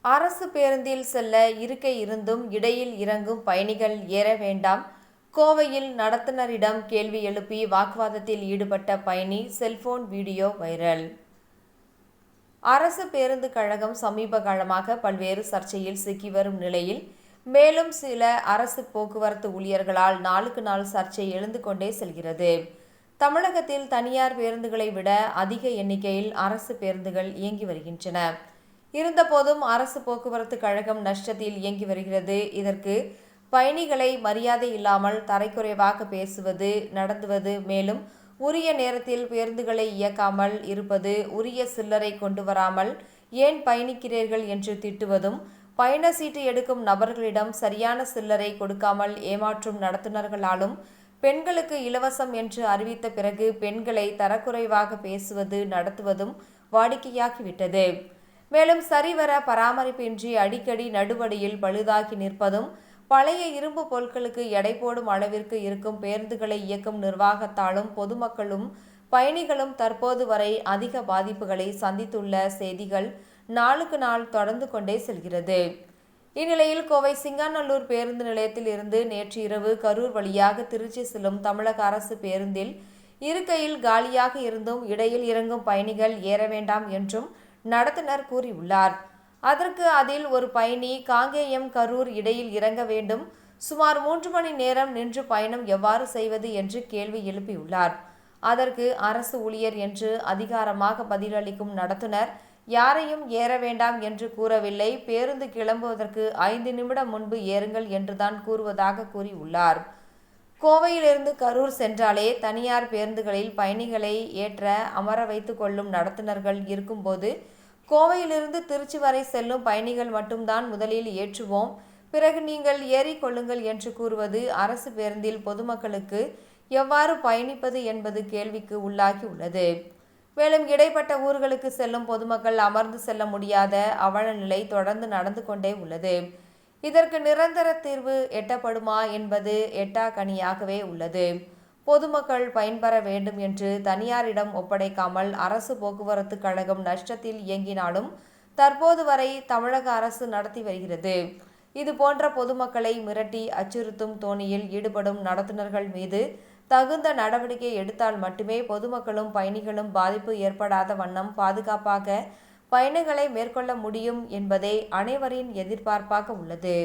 அரசு பேருந்தில் செல்ல இருக்கை இருந்தும் இடையில் இறங்கும் பயணிகள் ஏற வேண்டாம். கோவையில் நடத்துனரிடம் கேள்வி எழுப்பி வாக்குவாதத்தில் ஈடுபட்ட பயணி செல்போன் வீடியோ வைரல். அரசு பேருந்து கழகம் சமீப காலமாக பல்வேறு சர்ச்சையில் சிக்கி வரும் நிலையில் மேலும் சில அரசு போக்குவரத்து ஊழியர்களால் நாளுக்கு நாள் சர்ச்சை எழுந்து கொண்டே செல்கிறது. தமிழகத்தில் தனியார் பேருந்துகளை விட அதிக எண்ணிக்கையில் அரசு பேருந்துகள் இயங்கி வருகின்றன. இருந்தபோதும் அரசு போக்குவரத்து கழகம் நஷ்டத்தில் இயங்கி வருகிறது. இதற்கு பயணிகளை மரியாதை இல்லாமல் தரைக்குறைவாக பேசுவது, நடத்துவது, மேலும் உரிய நேரத்தில் பேருந்துகளை இயக்காமல் இருப்பது, உரிய சில்லறை கொண்டு வராமல் ஏன் பயணிக்கிறீர்கள் என்று திட்டுவதும், பயண சீட்டு எடுக்கும் நபர்களிடம் சரியான சில்லறை கொடுக்காமல் ஏமாற்றும் நடத்துனர்களாலும், பெண்களுக்கு இலவசம் என்று அறிவித்த பிறகு பெண்களை தரக்குறைவாக பேசுவது, நடத்துவதும் வாடிக்கையாகிவிட்டது. மேலும் சரிவர பராமரிப்பின்றி அடிக்கடி நடுவழியில் பழுதாகி நிற்பதும், பழைய இரும்பு பொருட்களுக்கு எடை போடும் அளவிற்கு இருக்கும் பேருந்துகளை இயக்கும் நிர்வாகத்தாலும் பொதுமக்களும் பயணிகளும் தற்போது வரை அதிக பாதிப்புகளை சந்தித்துள்ள செய்திகள் நாளுக்கு நாள் தொடர்ந்து கொண்டே செல்கிறது. இந்நிலையில் கோவை சிங்காநல்லூர் பேருந்து நிலையத்தில் இருந்து நேற்று இரவு கரூர் வழியாக திருச்சி செல்லும் தமிழக அரசு பேருந்தில் இருக்கையில் காலியாக இருந்தும் இடையில் இறங்கும் பயணிகள் ஏற வேண்டாம் என்றும் நடத்துனர் கூறியுள்ளார். அதற்கு அதில் ஒரு பயணி காங்கேயம் கரூர் இடையில் இறங்க வேண்டும், சுமார் 3 மணி நேரம் நின்று பயணம் எவ்வாறு செய்வது என்று கேள்வி எழுப்பியுள்ளார். அதற்கு அரசு ஊழியர் என்று அதிகாரமாக பதிலளிக்கும் நடத்துனர் யாரையும் ஏற வேண்டாம் என்று கூறவில்லை, பேருந்து கிளம்புவதற்கு 5 நிமிடம் முன்பு ஏறுங்கள் என்றுதான் கூறுவதாக கூறியுள்ளார். கோவையிலிருந்து கரூர் சென்றாலே தனியார் பேருந்துகளில் பயணிகளை ஏற்ற அமர வைத்து கொள்ளும் நடத்துனர்கள் இருக்கும்போது, கோவையிலிருந்து திருச்சி வரை செல்லும் பயணிகள் மட்டும்தான் முதலில் ஏற்றுவோம், பிறகு நீங்கள் ஏறிக்கொள்ளுங்கள் என்று கூறுவது அரசு பேருந்தில் பொதுமக்களுக்கு எவ்வாறு பயணிப்பது என்பது கேள்விக்கு உள்ளாகி உள்ளது. மேலும் இடைப்பட்ட ஊர்களுக்கு செல்லும் பொதுமக்கள் அமர்ந்து செல்ல முடியாத அவல நிலை தொடர்ந்து நடந்து கொண்டே உள்ளது. இதற்கு நிரந்தர தீர்வு எட்டப்படுமா என்பது எட்டாக்கனியாகவே உள்ளது. பொதுமக்கள் பயன்பெற வேண்டும் என்று தனியாரிடம் ஒப்படைக்காமல் அரசு போக்குவரத்து கழகம் நஷ்டத்தில் இயங்கினாலும் தற்போது வரை தமிழக அரசு நடத்தி வருகிறது. இதுபோன்ற பொதுமக்களை மிரட்டி அச்சுறுத்தும் தோணியில் ஈடுபடும் நடத்துனர்கள் மீது தகுந்த நடவடிக்கை எடுத்தால் மட்டுமே பொதுமக்களும் பயணிகளும் பாதிப்பு ஏற்படாத வண்ணம் பாதுகாப்பாக பயணங்களை மேற்கொள்ள முடியும் என்பதே அனைவரின் எதிர்பார்ப்பாக உள்ளது.